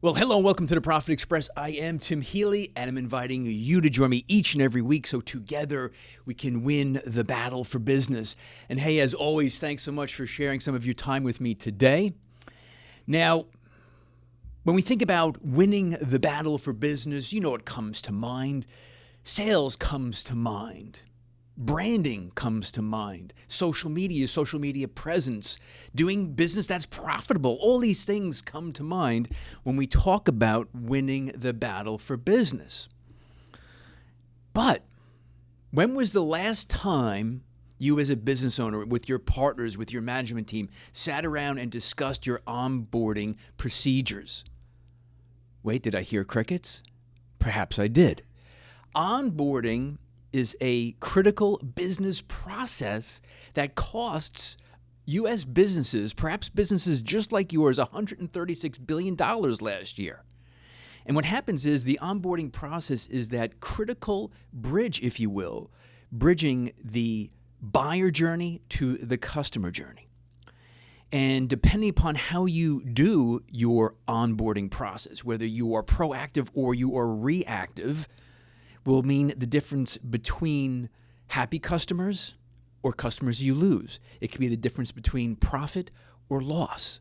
Well, hello and welcome to the Profit Express. I am Tim Healy, and I'm inviting you to join me each and every week so together we can win the battle for business. And hey, as always, thanks so much for sharing some of your time with me today. Now, when we think about winning the battle for business, you know what comes to mind. Sales comes to mind. Branding comes to mind, social media presence, doing business that's profitable. All these things come to mind when we talk about winning the battle for business. But when was the last time you as a business owner, with your partners, with your management team, sat around and discussed your onboarding procedures? Wait, did I hear crickets? Perhaps I did. Onboarding is a critical business process that costs U.S. businesses, perhaps businesses just like yours, $136 billion last year. And what happens is the onboarding process is that critical bridge, if you will, bridging the buyer journey to the customer journey. And depending upon how you do your onboarding process, whether you are proactive or you are reactive, will mean the difference between happy customers or customers you lose. It could be the difference between profit or loss.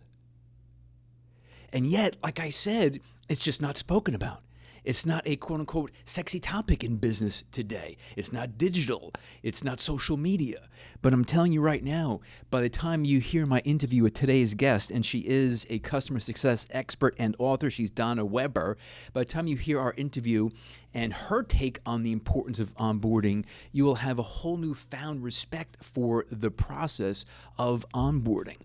And yet, like I said, it's just not spoken about. It's not a quote-unquote sexy topic in business today. It's not digital. It's not social media. But I'm telling you right now, by the time you hear my interview with today's guest, and she is a customer success expert and author, she's Donna Weber. By the time you hear our interview and her take on the importance of onboarding, you will have a whole newfound respect for the process of onboarding.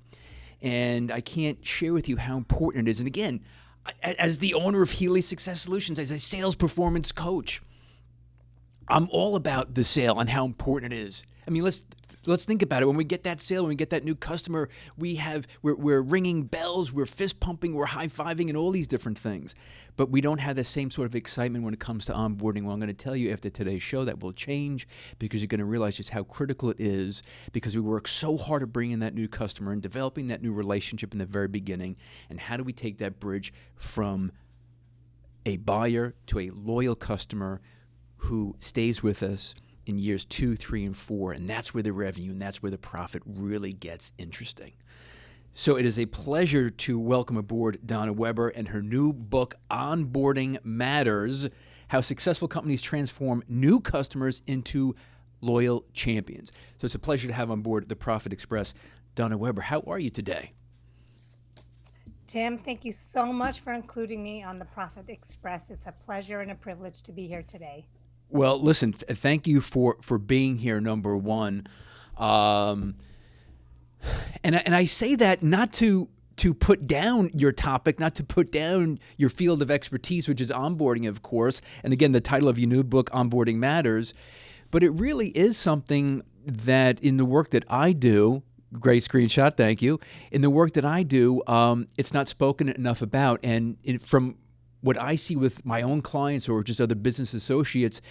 And I can't share with you how important it is. And again, as the owner of Healy Success Solutions, as a sales performance coach, I'm all about the sale and how important it is. I mean, let's think about it. When we get that sale, when we get that new customer, we're ringing bells, we're fist pumping, we're high fiving, and all these different things. But we don't have the same sort of excitement when it comes to onboarding. Well, I'm going to tell you after today's show that will change, because you're going to realize just how critical it is, because we work so hard at bringing that new customer and developing that new relationship in the very beginning. And how do we take that bridge from a buyer to a loyal customer who stays with us in years 2, 3, and 4, and that's where the revenue and that's where the profit really gets interesting. So it is a pleasure to welcome aboard Donna Weber and her new book, Onboarding Matters: How Successful Companies Transform New Customers into Loyal Champions. So it's a pleasure to have on board the Profit Express. Donna Weber, how are you today? Tim, thank you so much for including me on the Profit Express. It's a pleasure and a privilege to be here today. Well, listen, thank you for being here, number one. And I say that not to put down your topic, not to put down your field of expertise, which is onboarding, of course. And again, the title of your new book, Onboarding Matters. But it really is something that in the work that I do, great screenshot, thank you. In the work that I do, it's not spoken enough about. And from what I see with my own clients or just other business associates,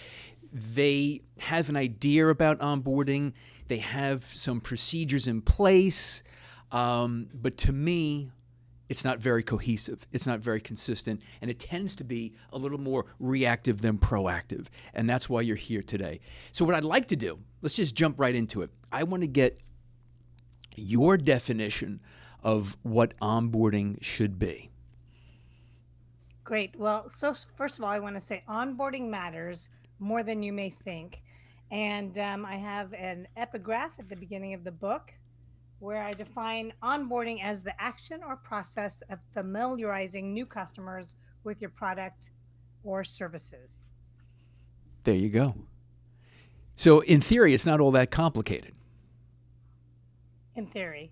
they have an idea about onboarding. They have some procedures in place. But to me, it's not very cohesive. It's not very consistent. And it tends to be a little more reactive than proactive. And that's why you're here today. So what I'd like to do, let's just jump right into it. I want to get your definition of what onboarding should be. Great. Well, so first of all, I want to say onboarding matters more than you may think. And I have an epigraph at the beginning of the book where I define onboarding as the action or process of familiarizing new customers with your product or services. There you go. So in theory, it's not all that complicated. In theory.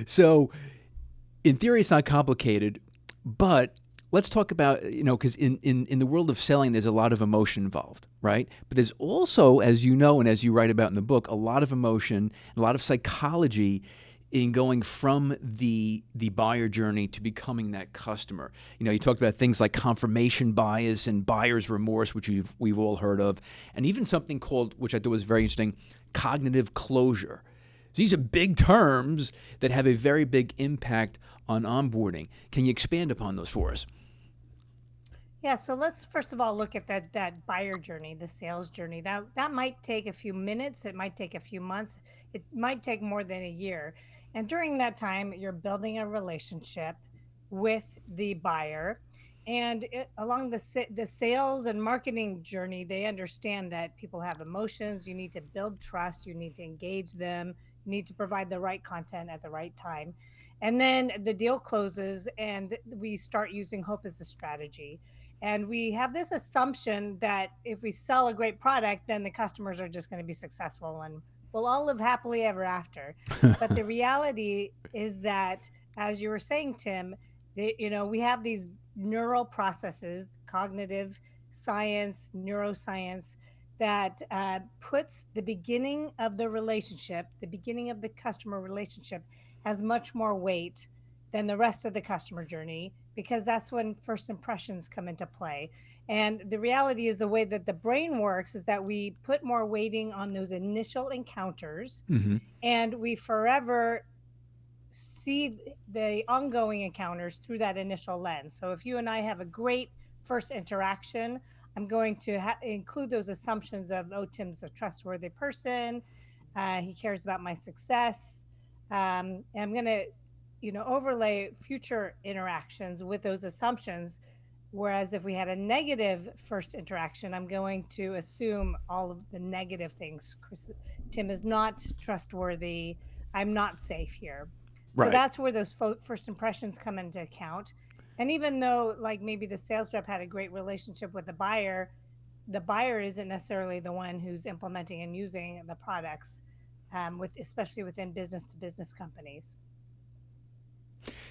So in theory, it's not complicated, but let's talk about, because in the world of selling, there's a lot of emotion involved, right? But there's also, as you know and as you write about in the book, a lot of emotion, a lot of psychology in going from the buyer journey to becoming that customer. You talked about things like confirmation bias and buyer's remorse, which we've all heard of, and even something called, which I thought was very interesting, cognitive closure. These are big terms that have a very big impact on onboarding. Can you expand upon those for us? Yeah, so let's first of all look at that buyer journey, the sales journey. That might take a few minutes, it might take a few months, it might take more than a year. And during that time, you're building a relationship with the buyer. And along the sales and marketing journey, they understand that people have emotions. You need to build trust. You need to engage them. You need to provide the right content at the right time. And then the deal closes, and we start using hope as a strategy. And we have this assumption that if we sell a great product, then the customers are just going to be successful and we'll all live happily ever after. But the reality is that, as you were saying, Tim, we have these neural processes, cognitive science, neuroscience, that puts the beginning of the relationship, the beginning of the customer relationship, has much more weight than the rest of the customer journey, because that's when first impressions come into play. And the reality is, the way that the brain works is that we put more weighting on those initial encounters, Hmm. and we forever see the ongoing encounters through that initial lens. So if you and I have a great first interaction, I'm going to include those assumptions of, oh, Tim's a trustworthy person. He cares about my success. And I'm going to, overlay future interactions with those assumptions. Whereas if we had a negative first interaction, I'm going to assume all of the negative things. Tim is not trustworthy. I'm not safe here. So Right. that's where those first impressions come into account. And even though, like, maybe the sales rep had a great relationship with the buyer isn't necessarily the one who's implementing and using the products, especially within business to business companies.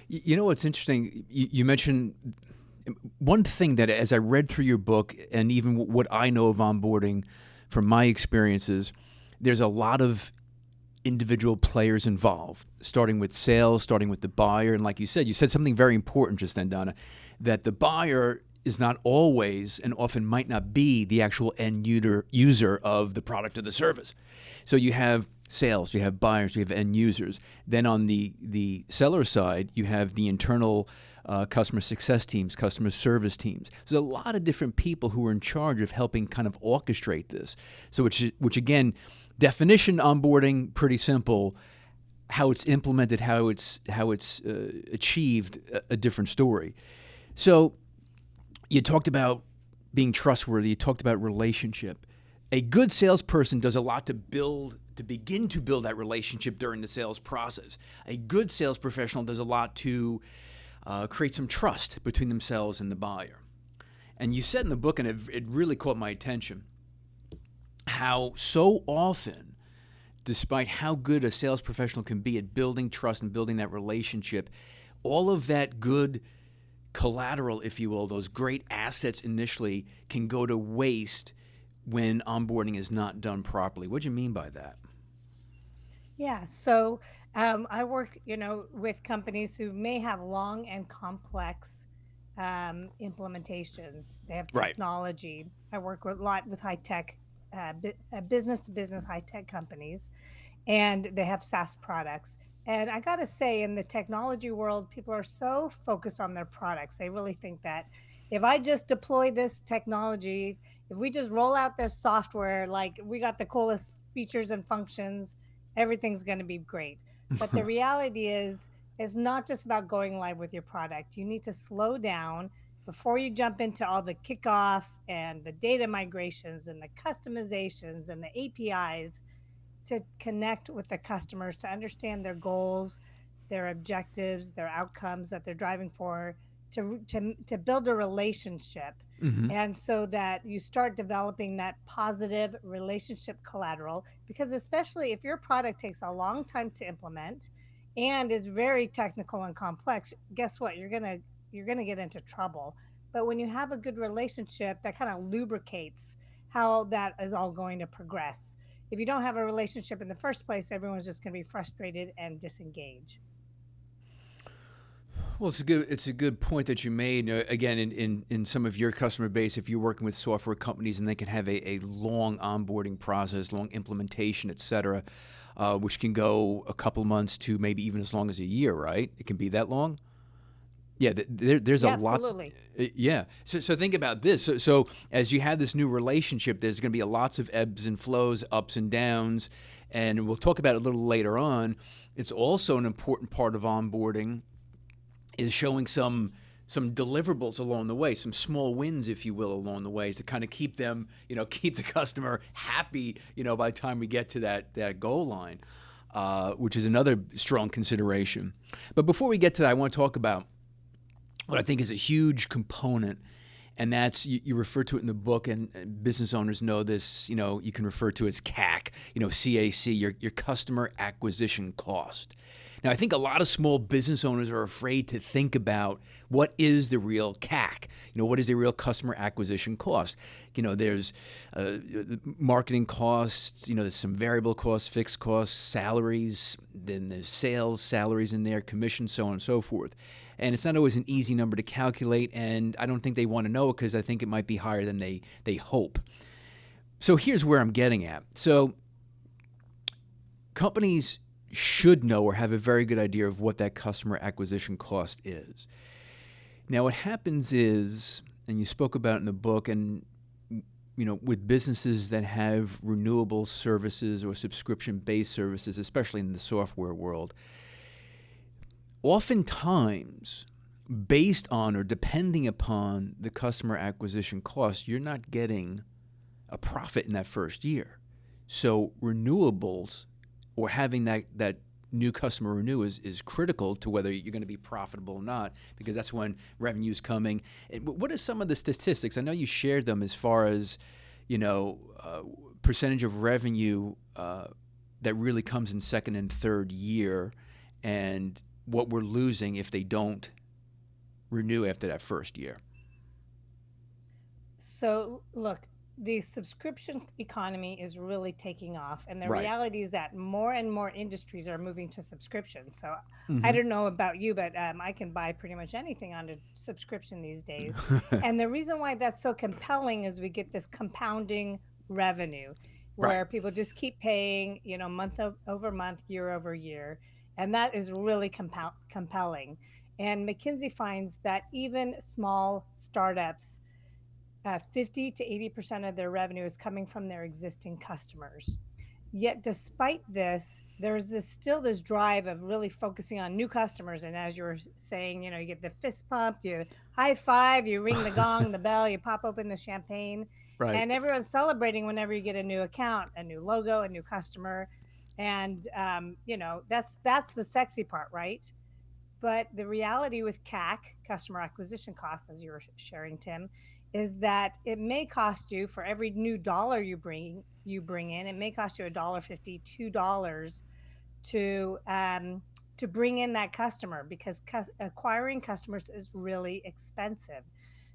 You know what's interesting? You mentioned one thing that, as I read through your book and even what I know of onboarding from my experiences, there's a lot of individual players involved, starting with sales, starting with the buyer. And like you said something very important just then, Donna, that the buyer is not always and often might not be the actual end user of the product or the service. So you have sales, you have buyers, you have end users. Then on the seller side, you have the internal customer success teams, customer service teams. There's a lot of different people who are in charge of helping kind of orchestrate this. So which again, definition onboarding, pretty simple. How it's implemented, how it's achieved, a different story. So you talked about being trustworthy. You talked about relationship. A good salesperson does a lot to begin to build that relationship during the sales process. A good sales professional does a lot to create some trust between themselves and the buyer. And you said in the book, and it really caught my attention, how so often, despite how good a sales professional can be at building trust and building that relationship, all of that good collateral, if you will, those great assets initially can go to waste when onboarding is not done properly. What do you mean by that? Yeah. So I work, with companies who may have long and complex implementations. They have Right. technology. I work a lot with high tech, business to business high tech companies, and they have SaaS products. And I got to say, in the technology world, people are so focused on their products. They really think that if I just deploy this technology, if we just roll out this software, like we got the coolest features and functions, everything's going to be great. But the reality is, it's not just about going live with your product. You need to slow down before you jump into all the kickoff and the data migrations and the customizations and the APIs, to connect with the customers, to understand their goals, their objectives, their outcomes that they're driving for, to build a relationship. Hmm. And so that you start developing that positive relationship collateral, because especially if your product takes a long time to implement and is very technical and complex, guess what? You're going to get into trouble. But when you have a good relationship, that kind of lubricates how that is all going to progress. If you don't have a relationship in the first place, everyone's just going to be frustrated and disengage. Well, it's a good point that you made. Again, in some of your customer base, if you're working with software companies and they can have a long onboarding process, long implementation, et cetera, which can go a couple months to maybe even as long as a year, right? It can be that long. Yeah, there's a Yeah, lot. absolutely. Yeah. So think about this. So as you have this new relationship, there's going to be lots of ebbs and flows, ups and downs, and we'll talk about it a little later on. It's also an important part of onboarding is showing some deliverables along the way, some small wins, if you will, along the way to kind of keep them, keep the customer happy, by the time we get to that goal line, which is another strong consideration. But before we get to that, I want to talk about what I think is a huge component, and that's you refer to it in the book, and business owners know this. You can refer to it as CAC, CAC, your customer acquisition cost. Now, I think a lot of small business owners are afraid to think about what is the real CAC. What is the real customer acquisition cost? There's marketing costs. There's some variable costs, fixed costs, salaries. Then there's sales, salaries in there, commission, so on and so forth. And it's not always an easy number to calculate, and I don't think they want to know because I think it might be higher than they hope. So here's where I'm getting at. So companies should know or have a very good idea of what that customer acquisition cost is. Now, what happens is, and you spoke about it in the book, and with businesses that have renewable services or subscription-based services, especially in the software world, oftentimes, based on or depending upon the customer acquisition cost, you're not getting a profit in that first year. So renewables or having that new customer renew is critical to whether you're going to be profitable or not, because that's when revenue's coming. And what are some of the statistics? I know you shared them as far as, percentage of revenue that really comes in second and third year, and what we're losing if they don't renew after that first year. So, look, the subscription economy is really taking off, and the Right. reality is that more and more industries are moving to subscription. So, I Mm-hmm. don't know about you, but I can buy pretty much anything on a subscription these days. And the reason why that's so compelling is we get this compounding revenue Right. where people just keep paying, over month, year over year. And that is really compelling. And McKinsey finds that even small startups 50 to 80% of their revenue is coming from their existing customers. Yet, despite this, there's still this drive of really focusing on new customers. And as you were saying, you get the fist pump, you high five, you ring the gong, the bell, you pop open the champagne, Right. and everyone's celebrating whenever you get a new account, a new logo, a new customer, and that's the sexy part, right? But the reality with CAC, customer acquisition costs, as you were sharing, Tim, is that it may cost you for every new dollar you bring in, it may cost you $1.50, $2 to bring in that customer because acquiring customers is really expensive.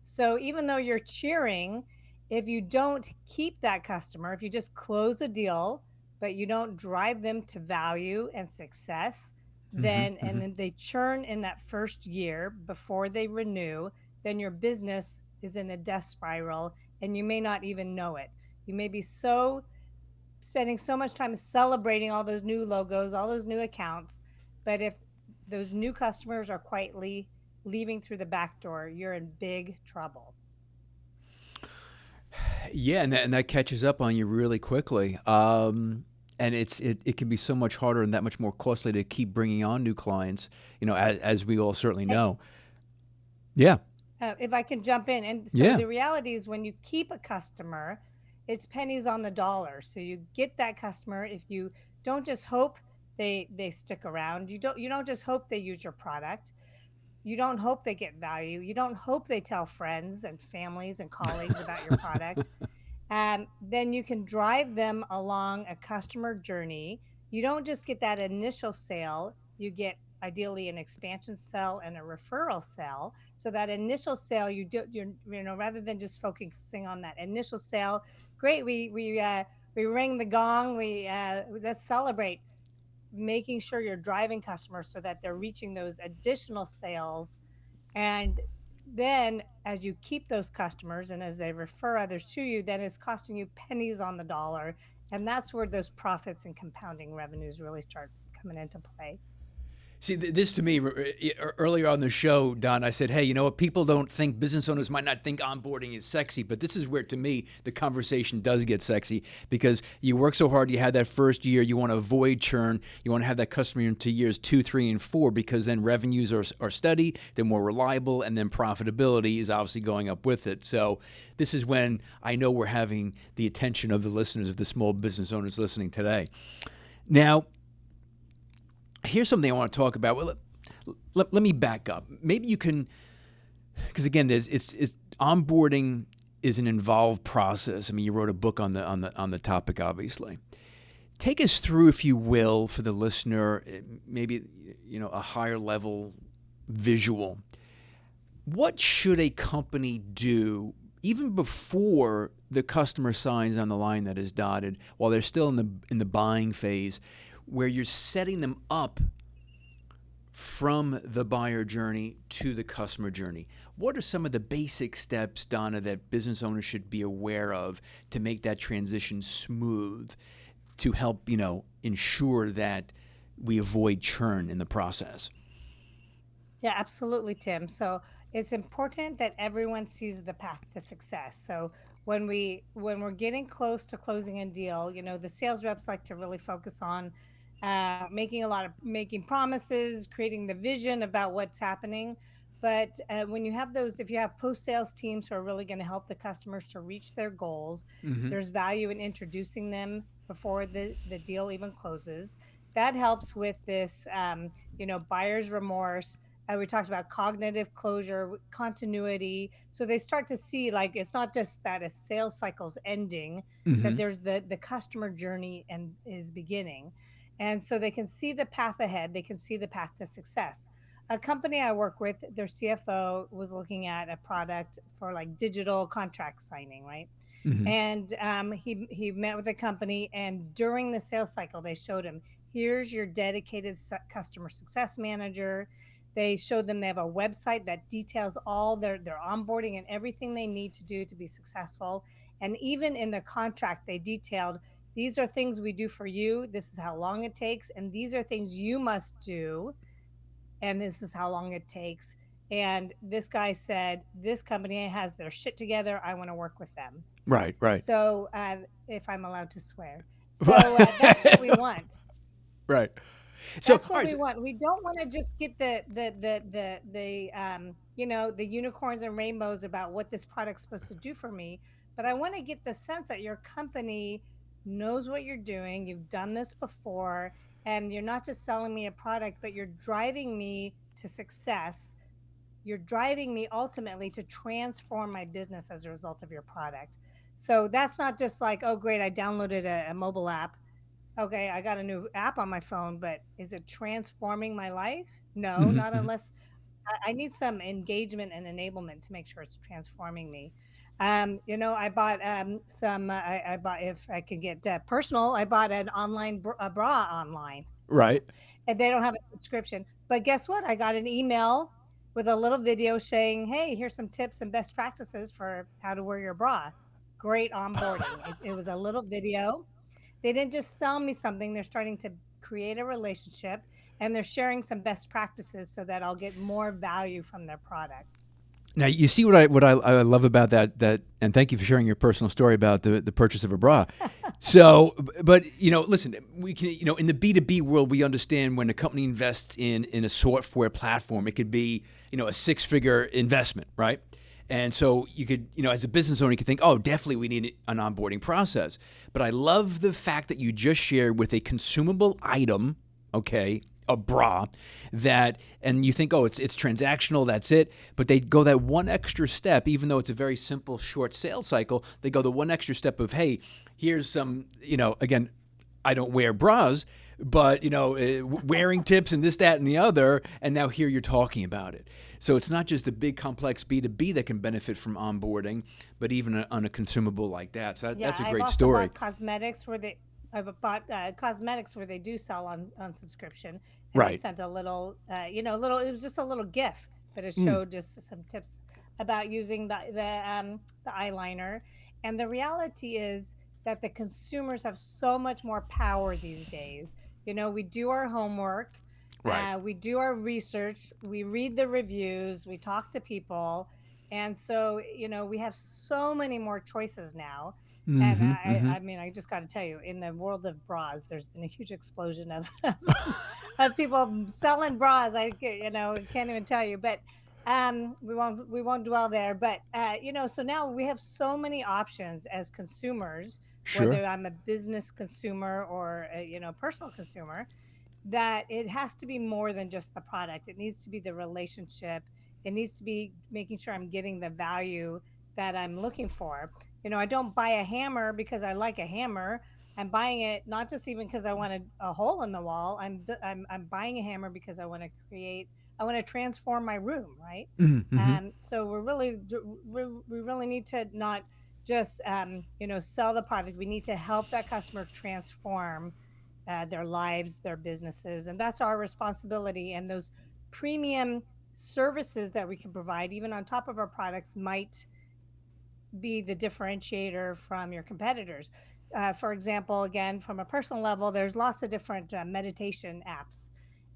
So even though you're cheering, if you don't keep that customer, if you just close a deal, but you don't drive them to value and success, Mm-hmm. then Mm-hmm. and then they churn in that first year before they renew, then your business is in a death spiral and you may not even know it. You may be spending so much time celebrating all those new logos, all those new accounts, but if those new customers are quietly leaving through the back door, you're in big trouble. Yeah, and that catches up on you really quickly. And it can be so much harder and that much more costly to keep bringing on new clients. As we all certainly Hey, know. Yeah. if I can jump in, and so Yeah. the reality is when you keep a customer, it's pennies on the dollar. So you get that customer if you don't just hope they stick around. You don't just hope they use your product. You don't hope they get value. You don't hope they tell friends and families and colleagues about your product. Then you can drive them along a customer journey. You don't just get that initial sale, you get ideally an expansion sale and a referral sale. So that initial sale, rather than just focusing on that initial sale, great, we ring the gong, we let's celebrate, making sure you're driving customers so that they're reaching those additional sales. And then as you keep those customers and as they refer others to you, then it's costing you pennies on the dollar And that's where those profits and compounding revenues really start coming into play. See, this to me, earlier on the show, Don, I said, hey, you know what? People don't think, business owners might not think onboarding is sexy, but this is where, to me, the conversation does get sexy because you work so hard, you had that first year, you want to avoid churn, you want to have that customer into years 2, 3, and 4 because then revenues are steady, they're more reliable, and then profitability is obviously going up with it. So this is when I know we're having the attention of the listeners, of the small business owners listening today. Now, here's something I want to talk about. Well, let me back up. Maybe you can, because again, it's onboarding is an involved process. I mean, you wrote a book on the topic, obviously. Take us through, if you will, for the listener, maybe a higher level visual. What should a company do even before the customer signs on the line that is dotted, while they're still in the buying phase, where you're setting them up from the buyer journey to the customer journey? What are some of the basic steps, Donna, that business owners should be aware of to make that transition smooth, to help, ensure that we avoid churn in the process? Yeah, absolutely, Tim. So it's important that everyone sees the path to success. So when we're getting close to closing a deal, the sales reps like to really focus on making promises, creating the vision about what's happening. But when you have those, if you have post sales teams who are really going to help the customers to reach their goals, Mm-hmm. there's value in introducing them before the deal even closes. That helps with this, buyer's remorse. We talked about cognitive closure, continuity. So they start to see, like, it's not just that a sales cycle's ending, that Mm-hmm. there's the customer journey and is beginning. And so they can see the path ahead, they can see the path to success. A company I work with, their CFO was looking at a product for like digital contract signing, right? Mm-hmm. And he met with the company, and during the sales cycle, they showed him, here's your dedicated customer success manager. They showed them they have a website that details all their onboarding and everything they need to do to be successful. And even in the contract, they detailed, these are things we do for you. This is how long it takes, and these are things you must do, and this is how long it takes. And this guy said, this company has their shit together. I want to work with them. Right, right. So, if I'm allowed to swear. So, that's what we want. Right. So, That's all what right. we So, want. We don't want to just get the unicorns and rainbows about what this product's supposed to do for me, but I want to get the sense that your company knows what you're doing. You've done this before, and you're not just selling me a product, but you're driving me to success. You're driving me ultimately to transform my business as a result of your product. So that's not just like, oh, great, I downloaded a mobile app. Okay, I got a new app on my phone, but is it transforming my life? No, mhm, not mhm. unless I need some engagement and enablement to make sure it's transforming me. I bought I bought, if I can get personal, I bought an a bra online, Right. and they don't have a subscription. But guess what? I got an email with a little video saying, "Hey, here's some tips and best practices for how to wear your bra." Great onboarding. It was a little video. They didn't just sell me something, they're starting to create a relationship, and they're sharing some best practices so that I'll get more value from their product. Now you see what I love about that, and thank you for sharing your personal story about the purchase of a bra. So, but listen, we can in the B2B world, we understand when a company invests in a software platform, it could be a 6-figure investment, right? And so you could as a business owner, you could think, oh, definitely we need an onboarding process. But I love the fact that you just shared with a consumable item, okay, a bra, that, and you think, oh, it's transactional, that's it. But they go that one extra step, even though it's a very simple, short sales cycle. They go the one extra step of, hey, here's some, again, I don't wear bras, but wearing tips and this, that, and the other, and now here you're talking about it. So it's not just the big complex B2B that can benefit from onboarding, but even on a consumable like that. So Yeah, that's a I've great also story. bought cosmetics where I've bought cosmetics where they do sell on subscription, and they Right. sent a little, little. It was just a little GIF, but it Mm. showed just some tips about using the eyeliner. And the reality is, that the consumers have so much more power these days. We do our homework, Right. we do our research, we read the reviews, we talk to people. And so, we have so many more choices now. And Mm-hmm. Mm-hmm. I mean, I just got to tell you, in the world of bras, there's been a huge explosion of of people selling bras. Can't even tell you, but we won't dwell there. But so now we have so many options as consumers, Sure. whether I'm a business consumer or a, personal consumer, that it has to be more than just the product. It needs to be the relationship. It needs to be making sure I'm getting the value that I'm looking for. I don't buy a hammer because I like a hammer. I'm buying it not just even because I want a hole in the wall. I'm buying a hammer because I want to transform my room, right? Mm-hmm. So we really need to not just sell the product. We need to help that customer transform their lives, their businesses, and that's our responsibility. And those premium services that we can provide, even on top of our products, might be the differentiator from your competitors. For example, again, from a personal level, there's lots of different meditation apps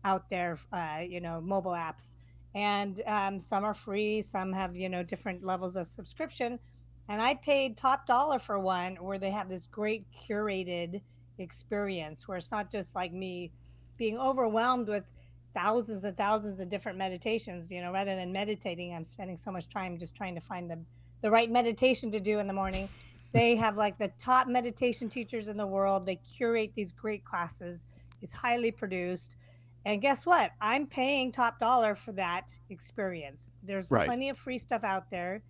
out there, mobile apps, and some are free, some have, different levels of subscription. And I paid top dollar for one where they have this great curated experience where it's not just like me being overwhelmed with thousands and thousands of different meditations. Rather than meditating, I'm spending so much time just trying to find the right meditation to do in the morning. They have like the top meditation teachers in the world. They curate these great classes. It's highly produced. And guess what? I'm paying top dollar for that experience. There's Right. plenty of free stuff out there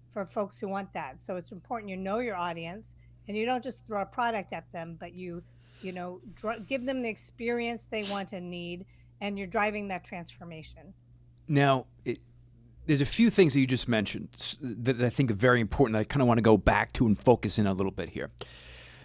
for folks who want that. So it's important you know your audience and you don't just throw a product at them, but give them the experience they want and need, and you're driving that transformation. Now, there's a few things that you just mentioned that I think are very important. That I kind of want to go back to and focus in a little bit here.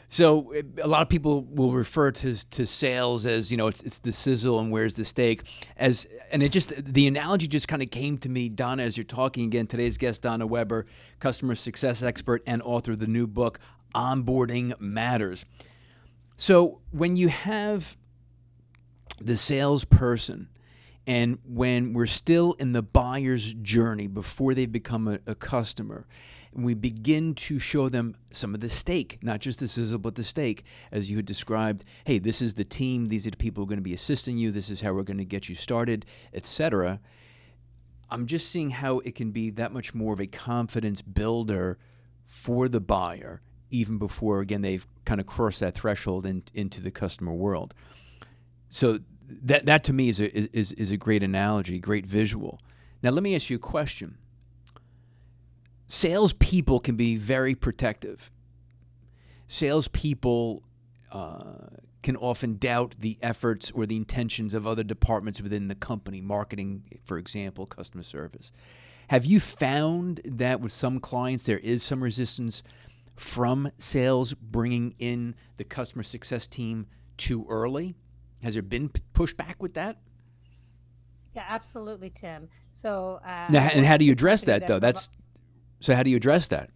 So a lot of people will refer to sales as, it's the sizzle and where's the steak, and it just, the analogy just kind of came to me, Donna, as you're talking again. Today's guest, Donna Weber, customer success expert and author of the new book Onboarding Matters. So when you have the salesperson, and when we're still in the buyer's journey before they become a customer, and we begin to show them some of the steak, not just the sizzle, but the steak, as you had described. Hey, this is the team. These are the people who are going to be assisting you. This is how we're going to get you started, etc. I'm just seeing how it can be that much more of a confidence builder for the buyer, even before, again, they've kind of crossed that threshold into the customer world. So that to me is a great analogy, great visual. Now let me ask you a question. Salespeople can be very protective. Salespeople can often doubt the efforts or the intentions of other departments within the company, marketing, for example, customer service. Have you found that with some clients there is some resistance from sales bringing in the customer success team too early? Has there been pushback with that? Yeah, absolutely, Tim. So Now, I and worked how do with you a address company that that though? So how do you address that?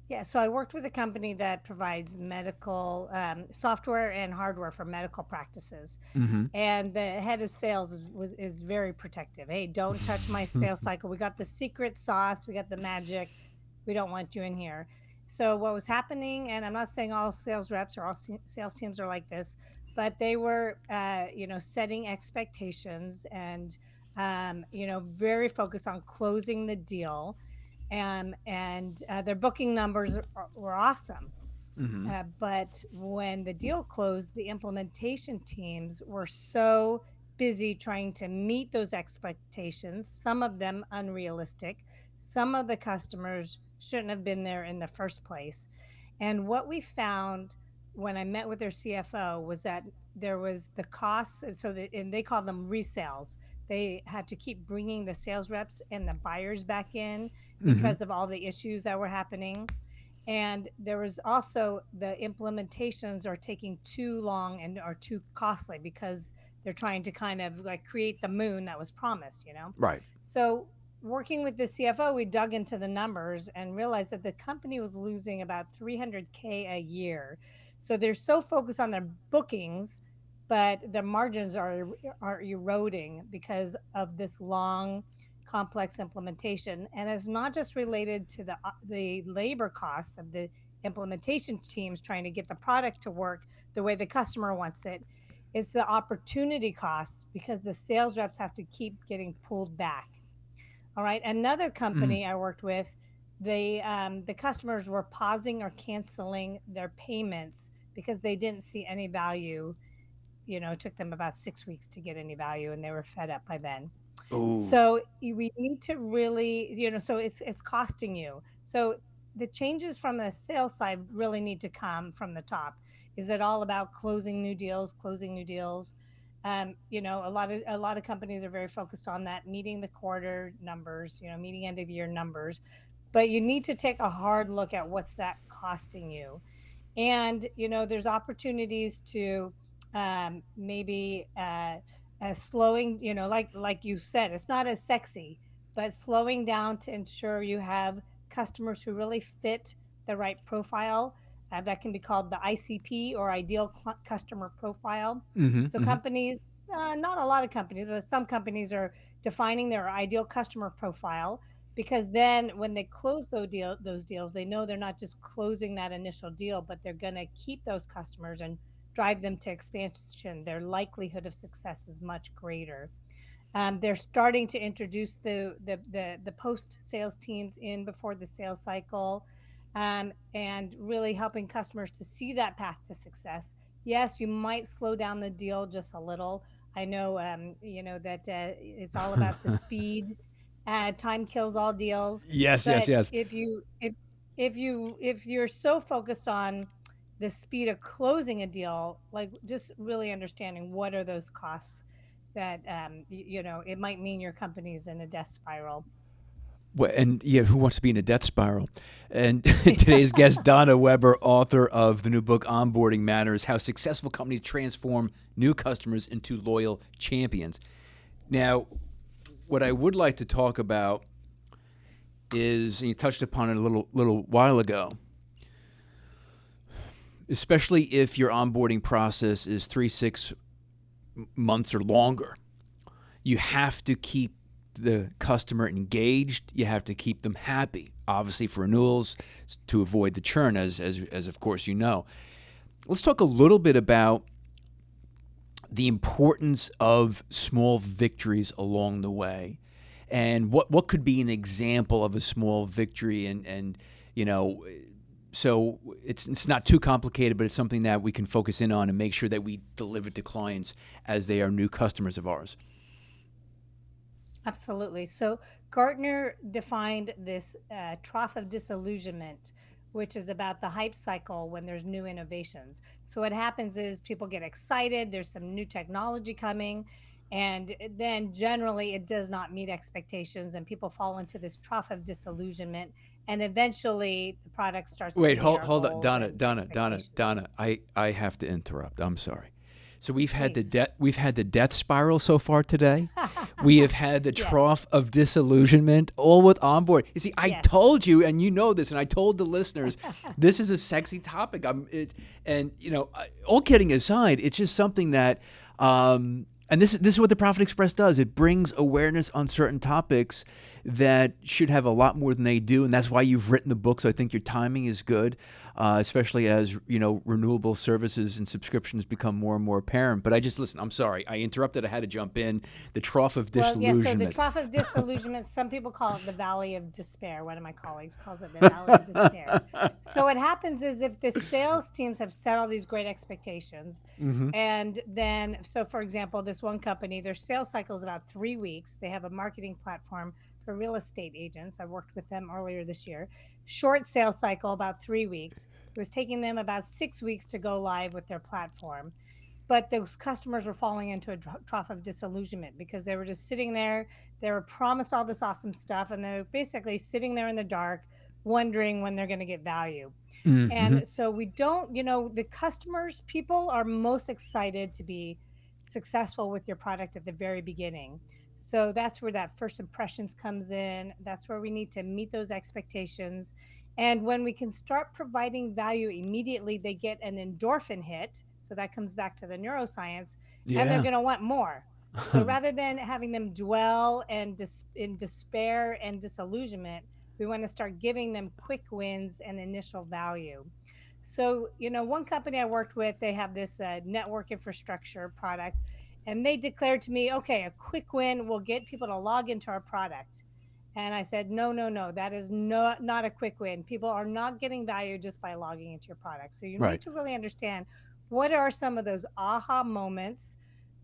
Yeah, so I worked with a company that provides medical software and hardware for medical practices, Mm-hmm. and the head of sales is very protective. Hey, don't touch my sales cycle. We got the secret sauce. We got the magic. We don't want you in here. So what was happening, and I'm not saying all sales reps or all sales teams are like this, but they were, setting expectations and, very focused on closing the deal, and their booking numbers were awesome. Mm-hmm. But when the deal closed, the implementation teams were so busy trying to meet those expectations, some of them unrealistic. Some of the customers shouldn't have been there in the first place. And what we found when I met with their CFO was that there was the costs, and they call them resales. They had to keep bringing the sales reps and the buyers back in Mm-hmm. because of all the issues that were happening. And there was also the implementations are taking too long and are too costly because they're trying to kind of like create the moon that was promised. Right. So working with the CFO, we dug into the numbers and realized that the company was losing about 300K a year. So they're so focused on their bookings, but the margins are eroding because of this long, complex implementation. And it's not just related to the labor costs of the implementation teams trying to get the product to work the way the customer wants it. It's the opportunity costs because the sales reps have to keep getting pulled back. All right. Another Mm. company I worked with, the customers were pausing or canceling their payments because they didn't see any value. It took them about 6 weeks to get any value, and they were fed up by then. Oh. So we need to really, so it's costing you. So the changes from the sales side really need to come from the top. Is it all about closing new deals, closing new deals? A lot of companies are very focused on that, meeting the quarter numbers, meeting end of year numbers. But you need to take a hard look at what's that costing you. And there's opportunities to maybe slowing, like you said, it's not as sexy, but slowing down to ensure you have customers who really fit the right profile. That can be called the ICP, or ideal customer profile. Mm-hmm, So mm-hmm. companies, not a lot of companies, but some companies are defining their ideal customer profile, because then when they close those deals, they know they're not just closing that initial deal, but they're going to keep those customers and drive them to expansion. Their likelihood of success is much greater. They're starting to introduce the post sales teams in before the sales cycle, and really helping customers to see that path to success. Yes, you might slow down the deal just a little. I know, that it's all about the speed. Time kills all deals. Yes, yes, But yes. if you're so focused on the speed of closing a deal, like just really understanding what are those costs that it might mean your company's in a death spiral. And yeah, who wants to be in a death spiral? And today's guest, Donna Weber, author of the new book, Onboarding Matters: How Successful Companies Transform New Customers into Loyal Champions. Now, what I would like to talk about is, and you touched upon it a little while ago, especially if your onboarding process is 3-6 months or longer, you have to keep the customer engaged. You have to keep them happy. Obviously, for renewals, to avoid the churn, as of course you know. Let's talk a little bit about the importance of small victories along the way, and what could be an example of a small victory, and you know. So it's not too complicated, but it's something that we can focus in on and make sure that we deliver to clients as they are new customers of ours. Absolutely. So Gartner defined this trough of disillusionment, which is about the hype cycle when there's new innovations. So what happens is people get excited, there's some new technology coming, and then generally it does not meet expectations, and people fall into this trough of disillusionment. And eventually the product starts to Wait, meet hold our hold on, goals Donna, and Donna, Donna, expectations. Donna. I have to interrupt. I'm sorry. So Please. we've had the death spiral so far today. We have had the Yes. trough of disillusionment, all with onboard. You see, I Yes. told you, and you know this, and I told the listeners, this is a sexy topic. And all kidding aside, it's just something that, and this is what the Profit Express does. It brings awareness on certain topics that should have a lot more than they do, and that's why you've written the book. So I think your timing is good, especially as renewable services and subscriptions become more and more apparent. But I just listen. I'm sorry, I interrupted. I had to jump in. The trough of Well, yes. So the disillusionment. trough of disillusionment, some people call it the valley of despair. One of my colleagues calls it the valley of despair. So what happens is if the sales teams have set all these great expectations, Mm-hmm. and then, so for example, this one company, their sales cycle is about 3 weeks. They have a marketing platform for real estate agents. I worked with them earlier this year. Short sales cycle, about 3 weeks. It was taking them about 6 weeks to go live with their platform, but those customers were falling into a trough of disillusionment because they were just sitting there. They were promised all this awesome stuff, and they're basically sitting there in the dark, wondering when they're going to get value. Mm-hmm. And so we don't, the customers, people are most excited to be successful with your product at the very beginning. So that's where that first impressions comes in. That's where we need to meet those expectations. And when we can start providing value immediately, they get an endorphin hit. So that comes back to the neuroscience, and they're Yeah. going to want more. So rather than having them dwell and in despair and disillusionment, we want to start giving them quick wins and initial value. So, one company I worked with, they have this network infrastructure product, and they declared to me, okay, a quick win will get people to log into our product. And I said, no, no, no, that is not a quick win. People are not getting value just by logging into your product. So you need Right. to really understand what are some of those aha moments,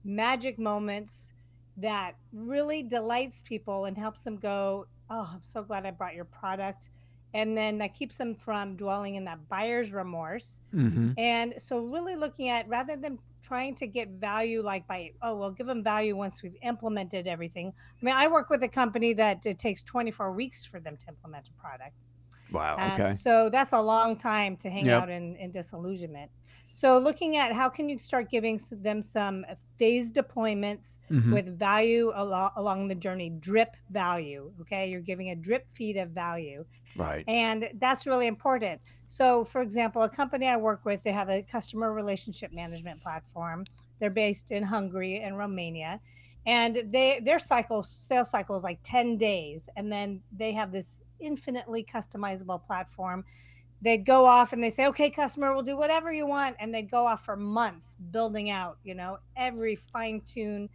magic moments that really delights people and helps them go, oh, I'm so glad I brought your product. And then that keeps them from dwelling in that buyer's remorse. Mm-hmm. And so, really looking at rather than trying to get value like by, oh, we'll give them value once we've implemented everything. I mean, I work with a company that it takes 24 weeks for them to implement a product. Wow. And Okay. so that's a long time to hang Yep. out in disillusionment. So looking at how can you start giving them some phased deployments Mm-hmm. with value along the journey, drip value. Okay, you're giving a drip feed of value, Right. and that's really important. So, for example, a company I work with, they have a customer relationship management platform. They're based in Hungary and Romania, and their sales cycle is like 10 days, and then they have this infinitely customizable platform. They'd go off and they say, okay, customer, we'll do whatever you want, and they'd go off for months building out, every fine-tune,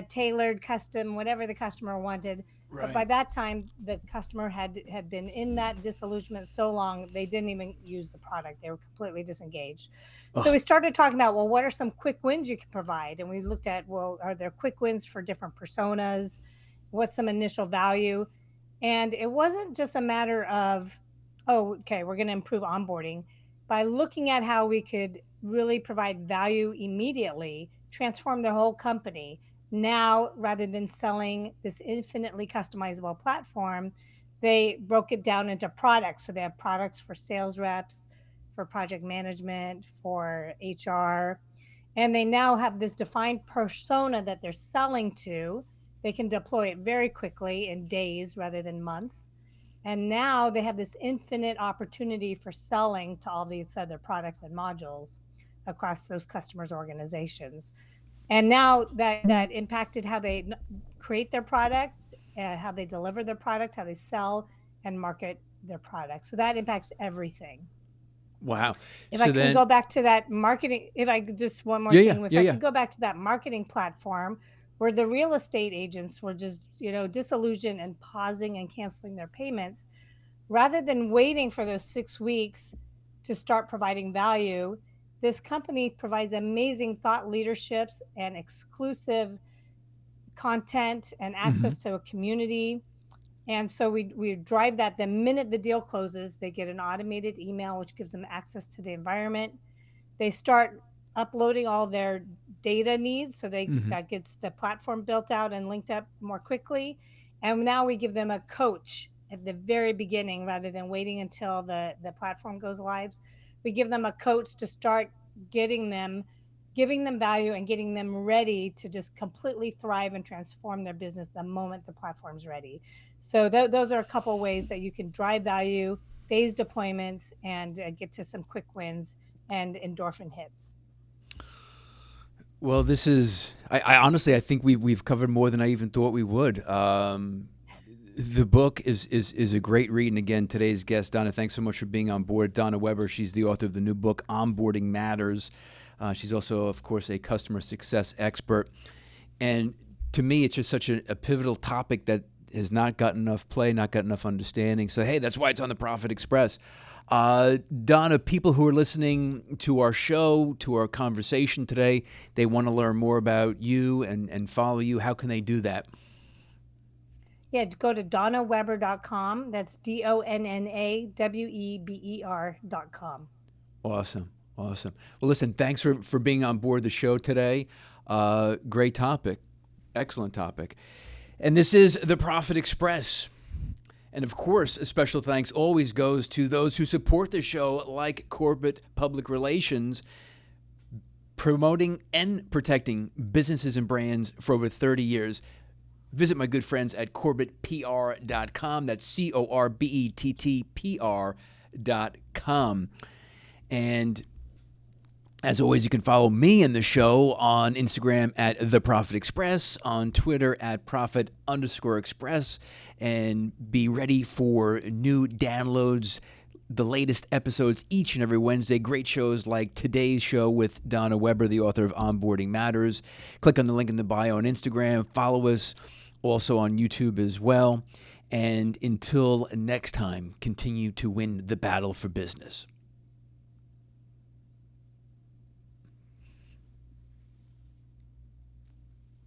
tailored, custom, whatever the customer wanted. But by Right. that time, the customer had been in that disillusionment so long they didn't even use the product. They were completely disengaged. So Oh, we started talking about, well, what are some quick wins you can provide? And we looked at, well, are there quick wins for different personas? What's some initial value? And it wasn't just a matter of, oh, okay, we're going to improve onboarding. By looking at how we could really provide value immediately, transform their whole company. Now, rather than selling this infinitely customizable platform, they broke it down into products. So they have products for sales reps, for project management, for HR, and they now have this defined persona that they're selling to. They can deploy it very quickly in days rather than months. And now they have this infinite opportunity for selling to all these other products and modules across those customers' organizations. And now that impacted how they create their product, how they deliver their product, how they sell and market their product. So that impacts everything. wow. If I So can then, go back to that marketing, if I could just one more yeah, yeah, thing, if yeah, I yeah. could go back to that marketing platform where the real estate agents were just, disillusioned and pausing and canceling their payments, rather than waiting for those 6 weeks to start providing value, this company provides amazing thought leaderships and exclusive content and Mm-hmm. access to a community. And so we drive that the minute the deal closes, they get an automated email which gives them access to the environment. They start uploading all their data needs, so they Mm-hmm. that gets the platform built out and linked up more quickly. And now we give them a coach at the very beginning rather than waiting until the platform goes live. We give them a coach to start getting them giving them value and getting them ready to just completely thrive and transform their business the moment the platform's ready. So those are a couple ways that you can drive value, phase deployments, and get to some quick wins and endorphin hits. Well, this is. I honestly, I think we've covered more than I even thought we would. The book is a great read, and again, today's guest, Donna. Thanks so much for being on board. Donna Weber. She's the author of the new book, Onboarding Matters. She's also, of course, a customer success expert. And to me, it's just such a pivotal topic that has not gotten enough play, not got enough understanding. So, hey, that's why it's on the Profit Express. Donna, people who are listening to our show, to our conversation today, they want to learn more about you and follow you. How can they do that? Yeah, go to donnaweber.com. That's DonnaWeber.com. Awesome. Awesome. Well, listen, thanks for being on board the show today. Great topic. Excellent topic. And this is the Profit Express. And of course, a special thanks always goes to those who support the show, like Corporate Public Relations, promoting and protecting businesses and brands for over 30 years. visit my good friends at CorbettPR.com. That's CorbettPR.com. And as always, you can follow me and the show on Instagram at The Profit Express, on Twitter at Profit_Express, and be ready for new downloads, the latest episodes each and every Wednesday. Great shows like today's show with Donna Weber, the author of Onboarding Matters. Click on the link in the bio on Instagram. Follow us also on YouTube as well. And until next time, continue to win the battle for business.